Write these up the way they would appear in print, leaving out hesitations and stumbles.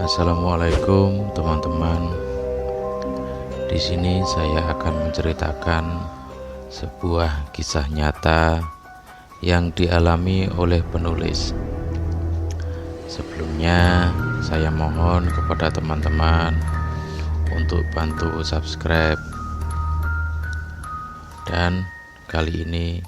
Assalamualaikum teman-teman. Di sini saya akan menceritakan sebuah kisah nyata yang dialami oleh penulis. Sebelumnya saya mohon kepada teman-teman untuk bantu subscribe. Dan kali ini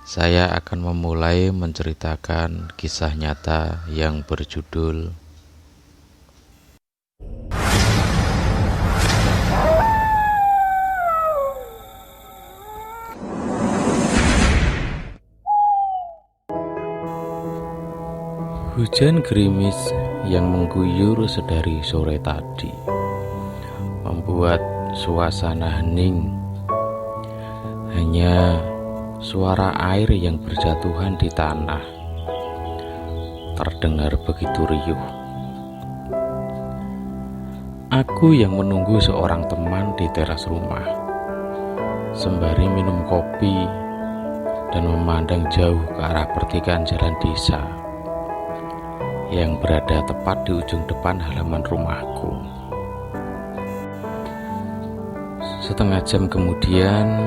saya akan memulai menceritakan kisah nyata yang berjudul Hujan gerimis yang mengguyur sedari sore tadi membuat suasana hening. Hanya suara air yang berjatuhan di tanah terdengar begitu riuh. Aku yang menunggu seorang teman di teras rumah, sembari minum kopi dan memandang jauh ke arah pertigaan jalan desa yang berada tepat di ujung depan halaman rumahku. Setengah jam kemudian,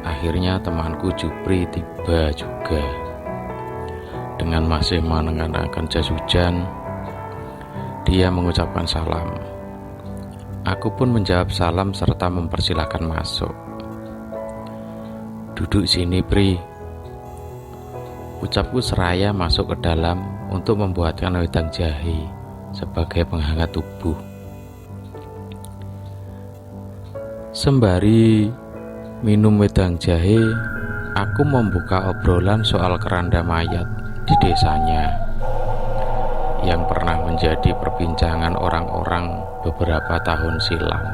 akhirnya temanku Jupri tiba juga. Dengan masih mengenakan jas hujan, dia mengucapkan salam. Aku pun menjawab salam serta mempersilahkan masuk. "Duduk sini, Pri," ucapku seraya masuk ke dalam untuk membuatkan wedang jahe sebagai penghangat tubuh. Sembari minum wedang jahe, aku membuka obrolan soal keranda mayat di desanya yang pernah menjadi perbincangan orang-orang beberapa tahun silam.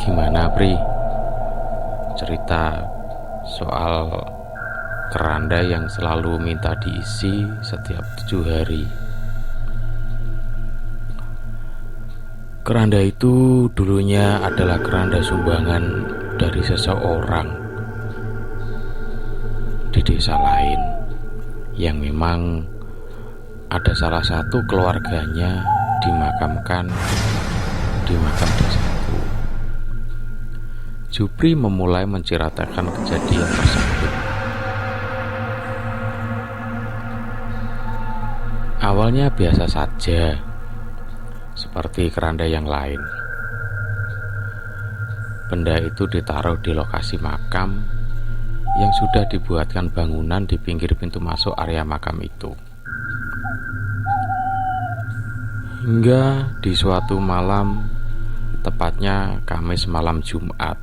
"Gimana, Pri? Cerita soal keranda yang selalu minta diisi setiap 7 hari." Keranda itu dulunya adalah keranda sumbangan dari seseorang di desa lain yang memang ada salah satu keluarganya dimakamkan di makam desaku. Jupri memulai menceritakan kejadian tersebut. Awalnya biasa saja, seperti keranda yang lain. Benda itu ditaruh di lokasi makam yang sudah dibuatkan bangunan di pinggir pintu masuk area makam itu. Hingga di suatu malam, tepatnya Kamis malam Jumat,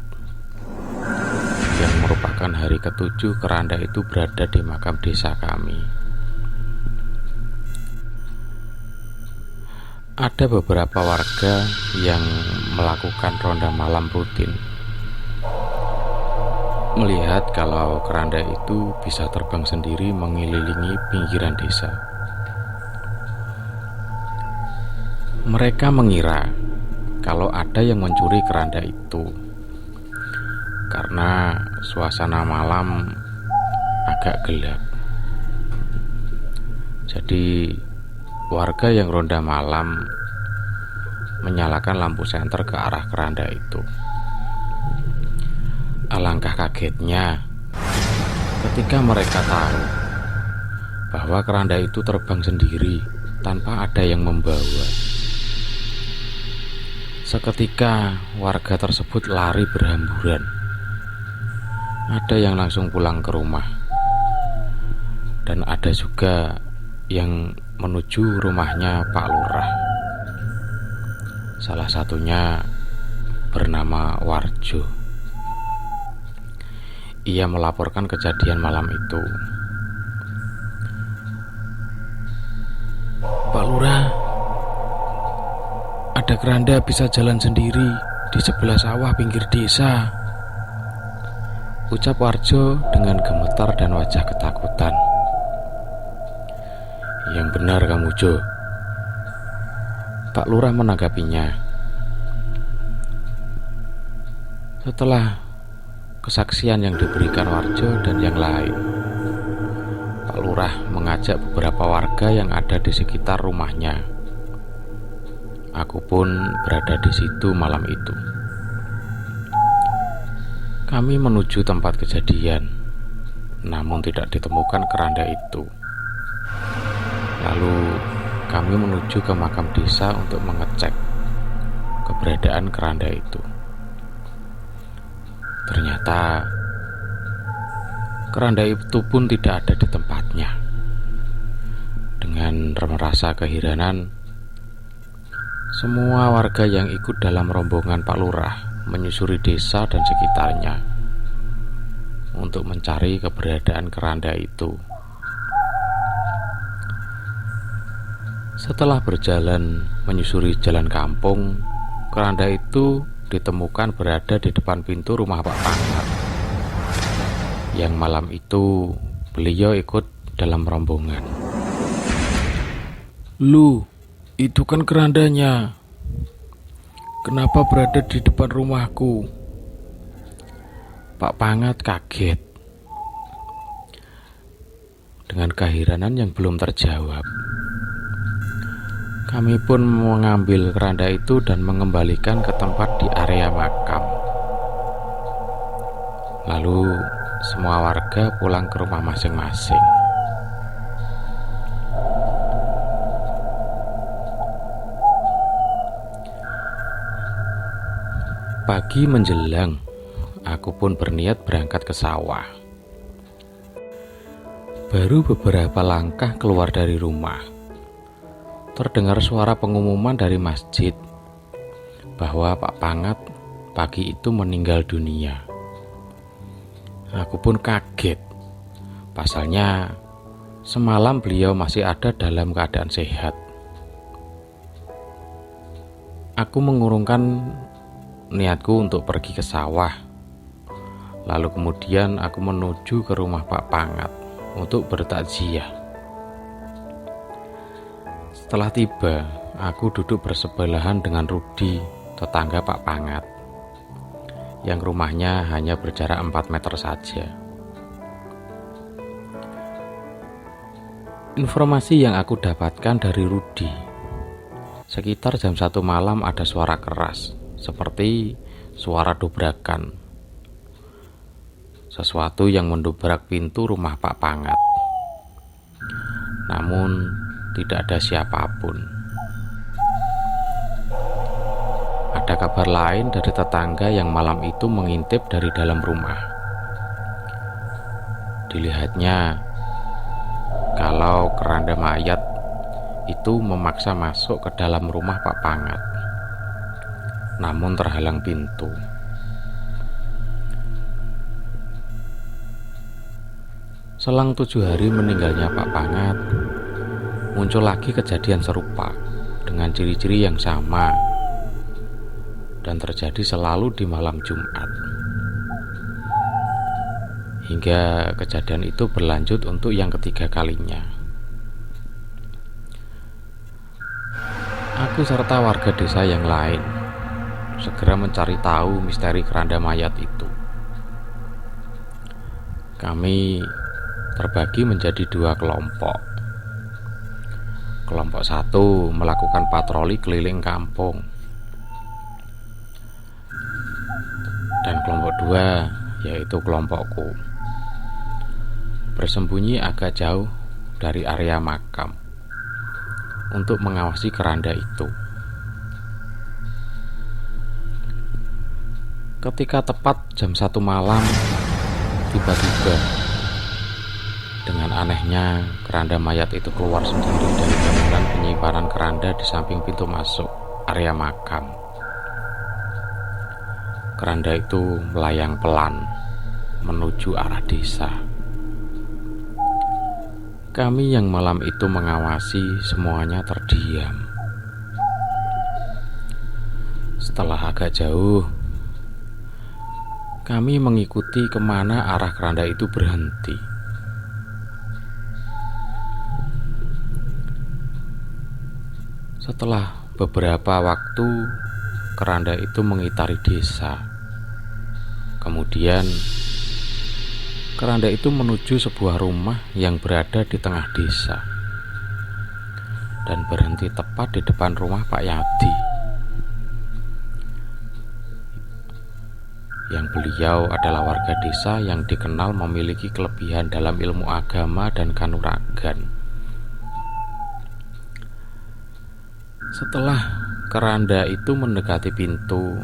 yang merupakan hari ke-7 keranda itu berada di makam desa kami. Ada beberapa warga yang melakukan ronda malam rutin, melihat kalau keranda itu bisa terbang sendiri mengelilingi pinggiran desa. Mereka mengira kalau ada yang mencuri keranda itu karena suasana malam agak gelap. Jadi warga yang ronda malam menyalakan lampu senter ke arah keranda itu. Alangkah kagetnya ketika mereka tahu bahwa keranda itu terbang sendiri tanpa ada yang membawa. Seketika warga tersebut lari berhamburan. Ada yang langsung pulang ke rumah, dan ada juga yang menuju rumahnya Pak Lurah. Salah satunya bernama Warjo. Ia melaporkan kejadian malam itu. "Pak Lurah, ada keranda bisa jalan sendiri di sebelah sawah pinggir desa," ucap Warjo dengan gemetar dan wajah ketakutan. "Yang benar kamu, Jo," Pak Lurah menanggapinya. Setelah kesaksian yang diberikan Warjo dan yang lain, Pak Lurah mengajak beberapa warga yang ada di sekitar rumahnya. Aku pun berada di situ malam itu. Kami menuju tempat kejadian, namun tidak ditemukan keranda itu. Lalu kami menuju ke makam desa untuk mengecek keberadaan keranda itu. Ternyata keranda itu pun tidak ada di tempatnya. Dengan merasa keheranan, semua warga yang ikut dalam rombongan Pak Lurah menyusuri desa dan sekitarnya untuk mencari keberadaan keranda itu. Setelah berjalan menyusuri jalan kampung, keranda itu ditemukan berada di depan pintu rumah Pak Pangat. Yang malam itu beliau ikut dalam rombongan. "Lu, itu kan kerandanya. Kenapa berada di depan rumahku?" Pak Pangat kaget dengan keheranan yang belum terjawab. Kami pun mengambil keranda itu dan mengembalikan ke tempat di area makam. Lalu semua warga pulang ke rumah masing-masing. Pagi menjelang, aku pun berniat berangkat ke sawah. Baru beberapa langkah keluar dari rumah, terdengar suara pengumuman dari masjid bahwa Pak Pangat pagi itu meninggal dunia. Aku pun kaget, pasalnya semalam beliau masih ada dalam keadaan sehat. Aku mengurungkan niatku untuk pergi ke sawah. Lalu kemudian aku menuju ke rumah Pak Pangat untuk bertakziah. Setelah tiba, aku duduk bersebelahan dengan Rudi, tetangga Pak Pangat, yang rumahnya hanya berjarak 4 meter saja. Informasi yang aku dapatkan dari Rudi, sekitar jam 1 malam ada suara keras, seperti suara dobrakan. Sesuatu yang mendobrak pintu rumah Pak Pangat. Namun tidak ada siapapun. Ada kabar lain dari tetangga yang malam itu mengintip dari dalam rumah. Dilihatnya kalau keranda mayat itu memaksa masuk ke dalam rumah Pak Pangat, namun terhalang pintu. Selang 7 hari meninggalnya Pak Pangat, muncul lagi kejadian serupa dengan ciri-ciri yang sama dan terjadi selalu di malam Jumat. Hingga kejadian itu berlanjut untuk yang ketiga kalinya. Aku serta warga desa yang lain segera mencari tahu misteri keranda mayat itu. Kami terbagi menjadi 2 kelompok. Kelompok 1 melakukan patroli keliling kampung, dan kelompok 2, yaitu kelompokku, bersembunyi agak jauh dari area makam untuk mengawasi keranda itu. Ketika tepat jam 1 malam, tiba-tiba dengan anehnya keranda mayat itu keluar sendiri dari bangunan penyimpanan keranda di samping pintu masuk area makam. Keranda itu melayang pelan menuju arah desa. Kami yang malam itu mengawasi semuanya terdiam. Setelah agak jauh, kami mengikuti kemana arah keranda itu berhenti. Setelah beberapa waktu, keranda itu mengitari desa. Kemudian keranda itu menuju sebuah rumah yang berada di tengah desa dan berhenti tepat di depan rumah Pak Yadi, yang beliau adalah warga desa yang dikenal memiliki kelebihan dalam ilmu agama dan kanuragan. Setelah keranda itu mendekati pintu,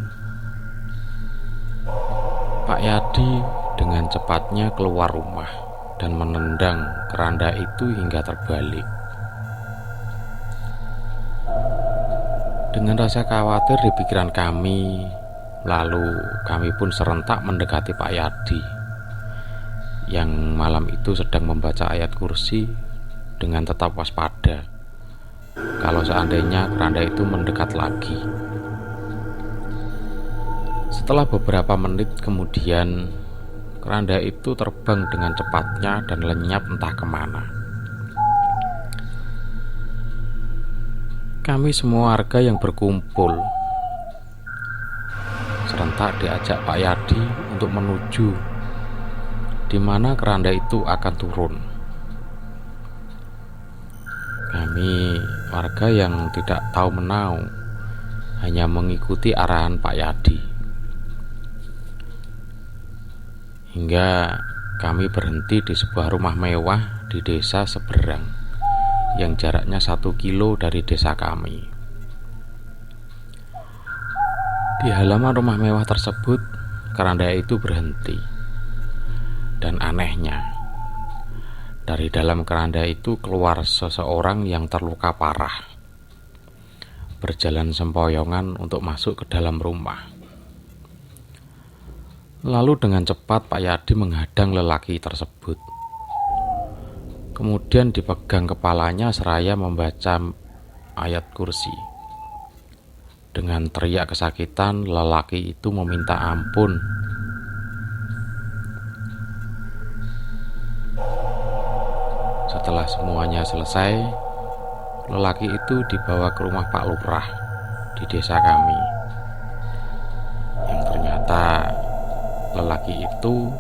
Pak Yadi dengan cepatnya keluar rumah dan menendang keranda itu hingga terbalik. Dengan rasa khawatir di pikiran kami, lalu kami pun serentak mendekati Pak Yadi yang malam itu sedang membaca ayat kursi dengan tetap waspada kalau seandainya keranda itu mendekat lagi. Setelah beberapa menit kemudian, keranda itu terbang dengan cepatnya dan lenyap entah kemana. Kami semua warga yang berkumpul serentak diajak Pak Yadi untuk menuju di mana keranda itu akan turun. Kami warga yang tidak tahu menau hanya mengikuti arahan Pak Yadi hingga kami berhenti di sebuah rumah mewah di desa seberang yang jaraknya 1 kilo dari desa kami. Di halaman rumah mewah tersebut, keranda itu berhenti. Dan anehnya, dari dalam keranda itu keluar seseorang yang terluka parah, berjalan sempoyongan untuk masuk ke dalam rumah. Lalu dengan cepat Pak Yadi menghadang lelaki tersebut. Kemudian dipegang kepalanya seraya membaca ayat kursi. Dengan teriak kesakitan, lelaki itu meminta ampun. Setelah semuanya selesai, lelaki itu dibawa ke rumah Pak Lurah di desa kami, yang ternyata lelaki itu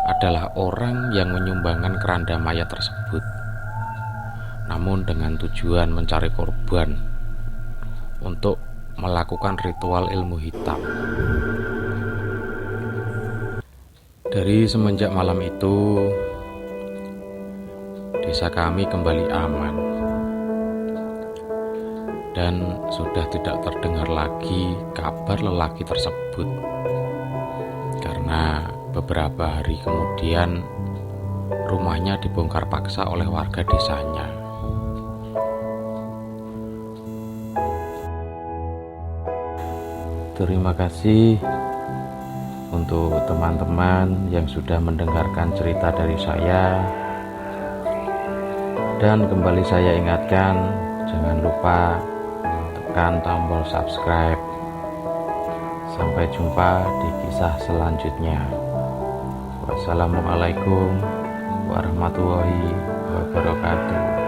adalah orang yang menyumbangkan keranda mayat tersebut, namun dengan tujuan mencari korban untuk melakukan ritual ilmu hitam. Dari semenjak malam itu, desa kami kembali aman dan sudah tidak terdengar lagi kabar lelaki tersebut, karena beberapa hari kemudian rumahnya dibongkar paksa oleh warga desanya. Terima kasih untuk teman-teman yang sudah mendengarkan cerita dari saya. Dan kembali saya ingatkan, jangan lupa tekan tombol subscribe. Sampai jumpa di kisah selanjutnya. Wassalamualaikum warahmatullahi wabarakatuh.